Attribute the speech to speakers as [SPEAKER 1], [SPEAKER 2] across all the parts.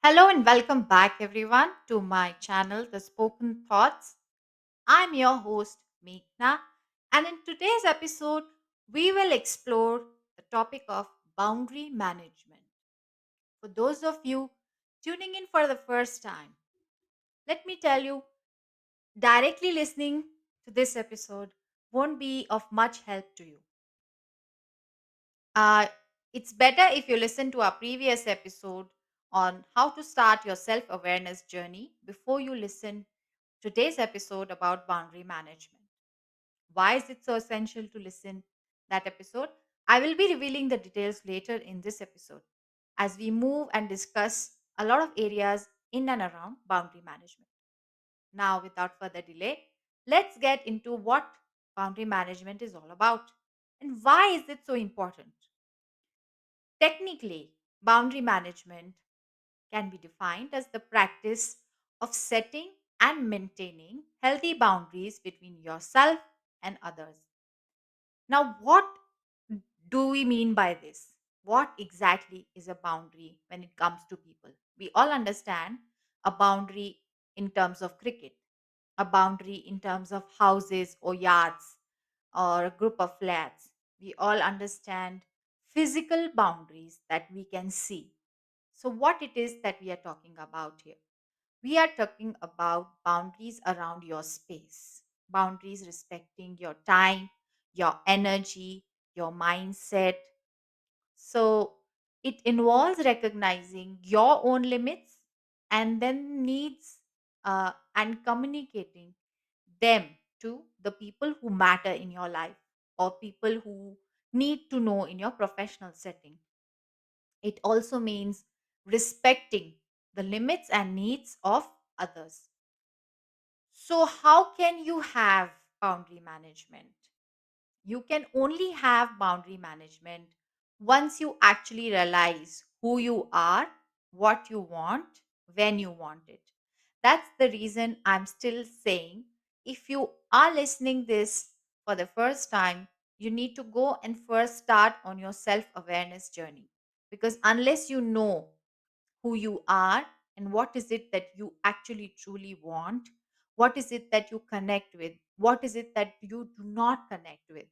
[SPEAKER 1] Hello and welcome back, everyone, to my channel, The Spoken Thoughts. I'm your host, Meghna, and in today's episode, we will explore the topic of boundary management. For those of you tuning in for the first time, let me tell you directly listening to this episode won't be of much help to you. Uh, it's better if you listen to our previous episode on how to start your self awareness journey before you listen today's episode about boundary management. Why is it so essential to listen that episode? I will be revealing the details later in this episode as we move and discuss a lot of areas in and around boundary management. Now, without further delay, let's get into what boundary management is all about and why is it so important. Technically, boundary management can be defined as the practice of setting and maintaining healthy boundaries between yourself and others. Now, what do we mean by this? What exactly is a boundary when it comes to people? We all understand a boundary in terms of cricket, a boundary in terms of houses or yards or a group of flats. We all understand physical boundaries that we can see. So, what it is that we are talking about here? We are talking about boundaries around your space, boundaries respecting your time, your energy, your mindset. So it involves recognizing your own limits and then needs and communicating them to the people who matter in your life or people who need to know in your professional setting. It also means respecting the limits and needs of others. So, how can you have boundary management? You can only have boundary management once you actually realize who you are, what you want, when you want it. That's the reason I'm still saying if you are listening this for the first time, you need to go and first start on your self-awareness journey because unless you know who you are and what is it that you actually truly want, what is it that you connect with, what is it that you do not connect with,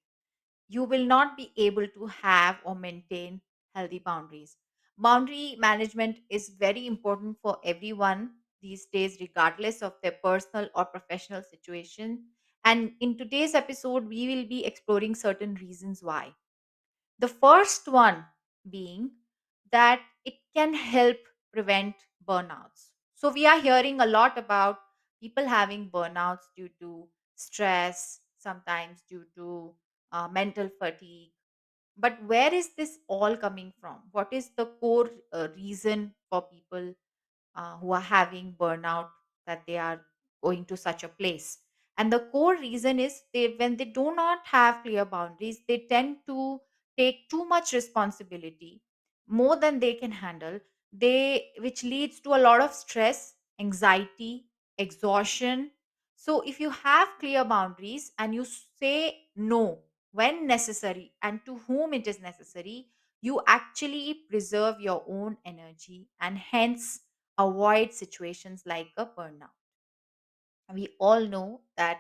[SPEAKER 1] you will not be able to have or maintain healthy boundaries. Boundary management is very important for everyone these days, regardless of their personal or professional situation. And in today's episode, we will be exploring certain reasons why. The first one being that it can help prevent burnouts. So, we are hearing a lot about people having burnouts due to stress, sometimes due to mental fatigue. But where is this all coming from? What is the core reason for people who are having burnout that they are going to such a place? And the core reason is they when they do not have clear boundaries, they tend to take too much responsibility, more than they can handle, they which leads to a lot of stress, anxiety, exhaustion. So if you have clear boundaries and you say no when necessary and to whom it is necessary, you actually preserve your own energy and hence avoid situations like a burnout. We all know that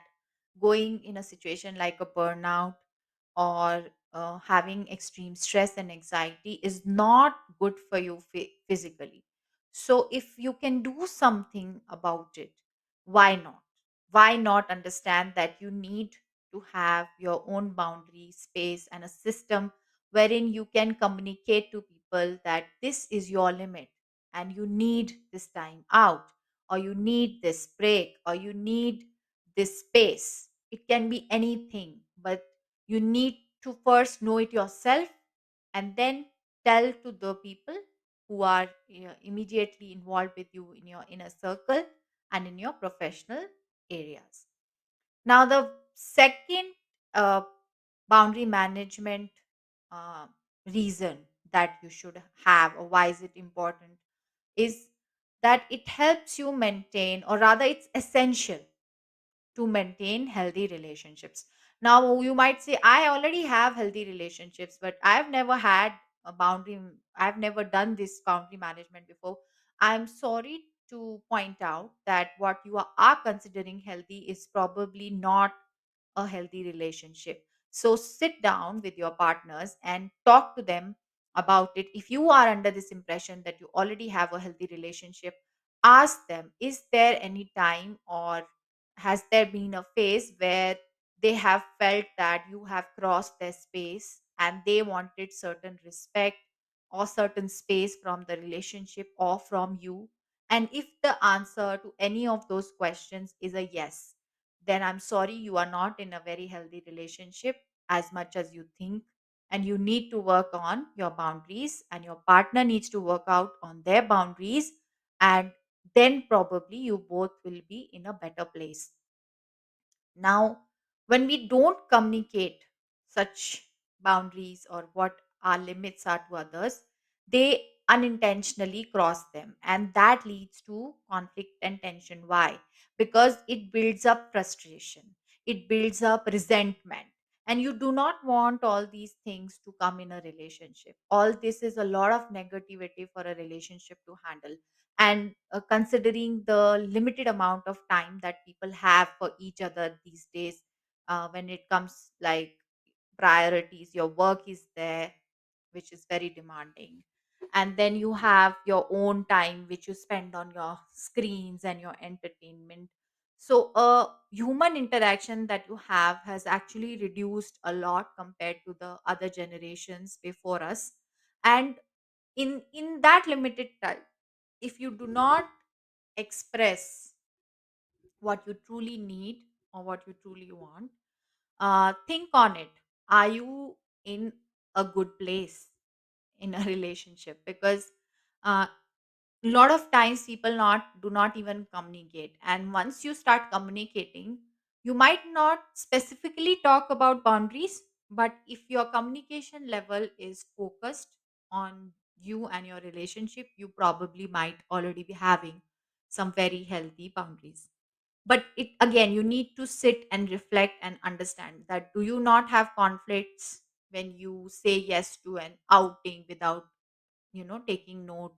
[SPEAKER 1] going in a situation like a burnout or having extreme stress and anxiety is not good for you physically. So if you can do something about it, why not? Why not understand that you need to have your own boundary space and a system wherein you can communicate to people that this is your limit and you need this time out, or you need this break, or you need this space. It can be anything, but you need to first know it yourself and then tell to the people who are immediately involved with you in your inner circle and in your professional areas. Now, the second uh, boundary management uh, reason that you should have, or why is it important, is that it helps you maintain, or rather, it's essential to maintain healthy relationships. Now, you might say, I already have healthy relationships, but I've never had a boundary. I've never done this boundary management before. I'm sorry to point out that what you are considering healthy is probably not a healthy relationship. So sit down with your partners and talk to them about it. If you are under this impression that you already have a healthy relationship, ask them, is there any time or has there been a phase where they have felt that you have crossed their space and they wanted certain respect or certain space from the relationship or from you? And if the answer to any of those questions is a yes, then I'm sorry, you are not in a very healthy relationship as much as you think. And you need to work on your boundaries, and your partner needs to work out on their boundaries. And then probably you both will be in a better place. Now, when we don't communicate such boundaries or what our limits are to others, they unintentionally cross them. And that leads to conflict and tension. Why? Because it builds up frustration, it builds up resentment. And you do not want all these things to come in a relationship. All this is a lot of negativity for a relationship to handle. And considering the limited amount of time that people have for each other these days, when it comes like priorities, your work is there, which is very demanding, and then you have your own time which you spend on your screens and your entertainment. So human interaction that you have has actually reduced a lot compared to the other generations before us. And in that limited time, if you do not express what you truly need or what you truly want, think on it. Are you in a good place in a relationship? Because a lot of times people not do not even communicate, and once you start communicating, you might not specifically talk about boundaries, but if your communication level is focused on you and your relationship, you probably might already be having some very healthy boundaries. But it again, you need to sit and reflect and understand that, do you not have conflicts when you say yes to an outing without taking note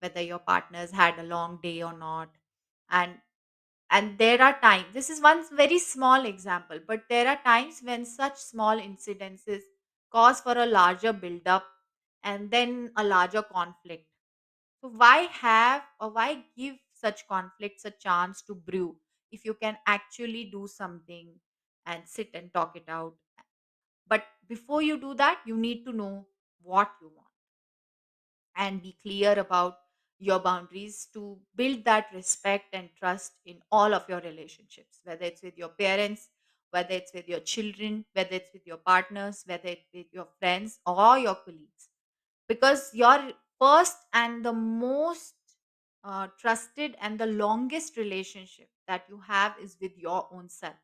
[SPEAKER 1] whether your partners had a long day or not? And and there are times, this is one very small example, but there are times when such small incidences cause for a larger build up and then a larger conflict. So why have or why give such conflicts a chance to brew if you can actually do something and sit and talk it out? But before you do that, you need to know what you want and be clear about your boundaries to build that respect and trust in all of your relationships, whether it's with your parents, whether it's with your children, whether it's with your partners, whether it's with your friends or your colleagues. Because your first and the most trusted and the longest relationship that you have is with your own self.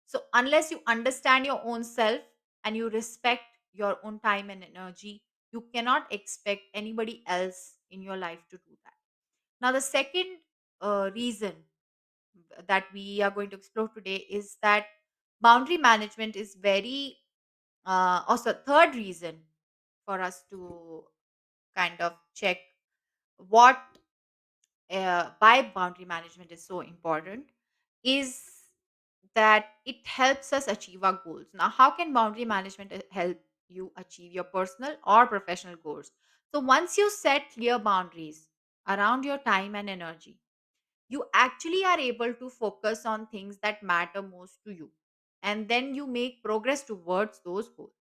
[SPEAKER 1] So unless you understand your own self and you respect your own time and energy, you cannot expect anybody else in your life to do that. Now the second reason that we are going to explore today is that boundary management is very also third reason for us to kind of check what why boundary management is so important is that it helps us achieve our goals. Now, how can boundary management help you achieve your personal or professional goals? So, once you set clear boundaries around your time and energy, you actually are able to focus on things that matter most to you, and then you make progress towards those goals.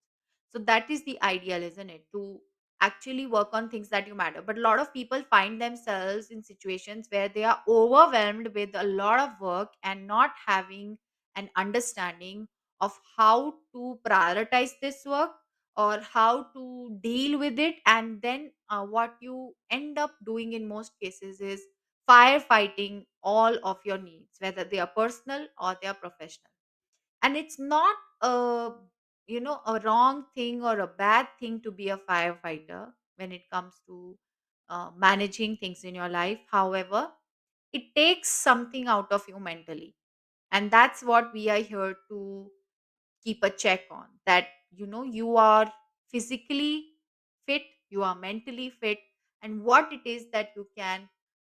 [SPEAKER 1] So that is the ideal, isn't it, to actually work on things that you matter. But a lot of people find themselves in situations where they are overwhelmed with a lot of work and not having an understanding of how to prioritize this work or how to deal with it. And then what you end up doing in most cases is firefighting all of your needs, whether they are personal or they are professional. And it's not a wrong thing or a bad thing to be a firefighter when it comes to managing things in your life. However, it takes something out of you mentally, and that's what we are here to keep a check on, that you are physically fit, you are mentally fit, and what it is that you can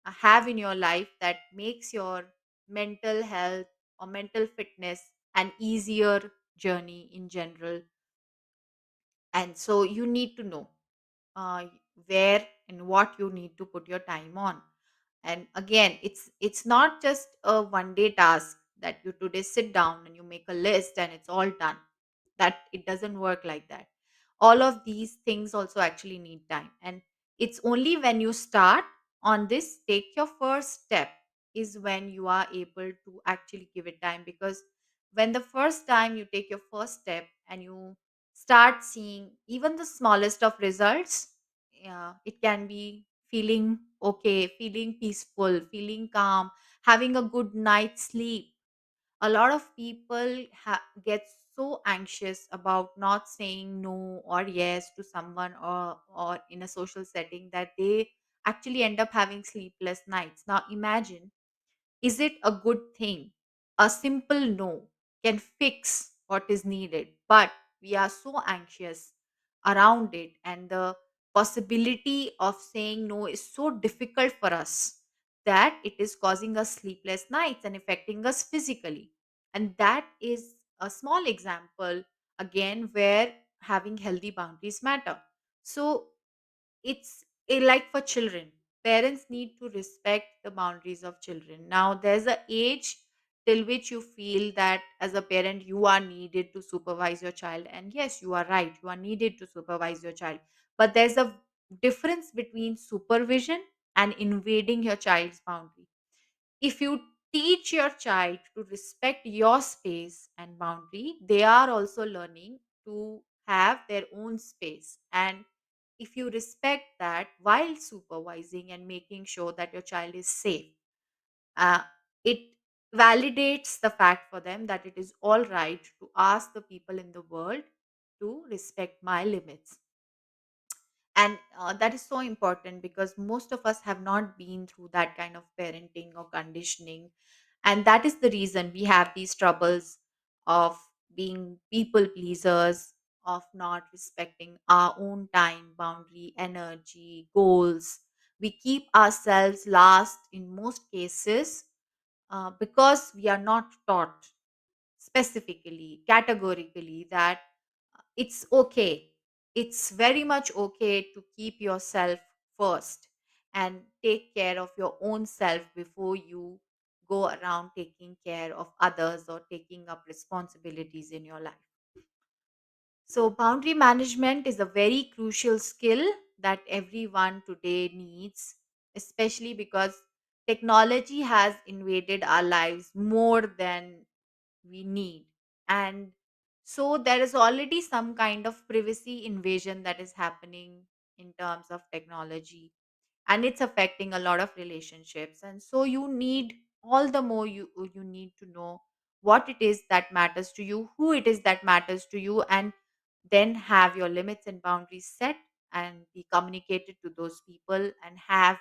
[SPEAKER 1] have in your life that makes your mental health or mental fitness an easier journey in general. And so you need to know uh, where and what you need to put your time on. And again, it's not just a one day task that you today sit down and you make a list and it's all done. That it doesn't work like that. All of these things also actually need time, and it's only when you start on this, take your first step, is when you are able to actually give it time. Because when the first time you take your first step and you start seeing even the smallest of results, yeah, it can be feeling okay, feeling peaceful, feeling calm, having a good night's sleep. A lot of people get so anxious about not saying no or yes to someone, or in a social setting, that they actually end up having sleepless nights. Now imagine, is it a good thing? A simple no can fix what is needed, but we are so anxious around it, and the possibility of saying no is so difficult for us that it is causing us sleepless nights and affecting us physically. And that is a small example, again, where having healthy boundaries matter. So it's like for children, parents need to respect the boundaries of children. Now there's a age till which you feel that as a parent you are needed to supervise your child, and yes, you are right, you are needed to supervise your child. But there's a difference between supervision and invading your child's boundary. If you teach your child to respect your space and boundary, they are also learning to have their own space. And if you respect that while supervising and making sure that your child is safe, uh, it validates the fact for them that it is all right to ask the people in the world to respect my limits. And that is so important because most of us have not been through that kind of parenting or conditioning, and that is the reason we have these troubles of being people pleasers, of not respecting our own time, boundary, energy, goals. We keep ourselves last in most cases because we are not taught specifically, categorically, that it's okay. It's very much okay to keep yourself first and take care of your own self before you go around taking care of others or taking up responsibilities in your life. So, boundary management is a very crucial skill that everyone today needs, especially because technology has invaded our lives more than we need. And so there is already some kind of privacy invasion that is happening in terms of technology, and it's affecting a lot of relationships. And so you need, all the more you need to know what it is that matters to you, who it is that matters to you, and then have your limits and boundaries set and be communicated to those people, and have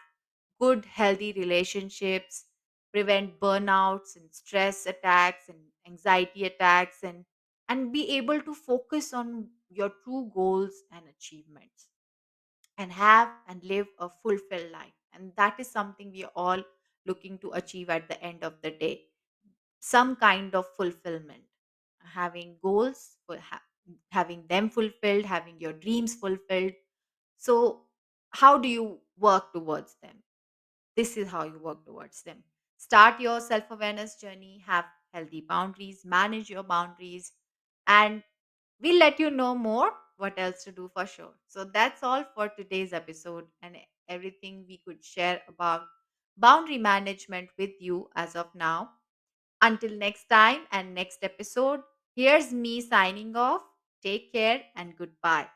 [SPEAKER 1] good healthy relationships, prevent burnouts and stress attacks and anxiety attacks, and be able to focus on your true goals and achievements, and have and live a fulfilled life. And that is something we are all looking to achieve at the end of the day, some kind of fulfillment, having goals, having them fulfilled, having your dreams fulfilled. So how do you work towards them? This is how you work towards them. Start your self awareness journey, have healthy boundaries, manage your boundaries, and we'll let you know more what else to do for sure. So that's all for today's episode and everything we could share about boundary management with you as of now. Until next time and next episode, here's me signing off. Take care and goodbye.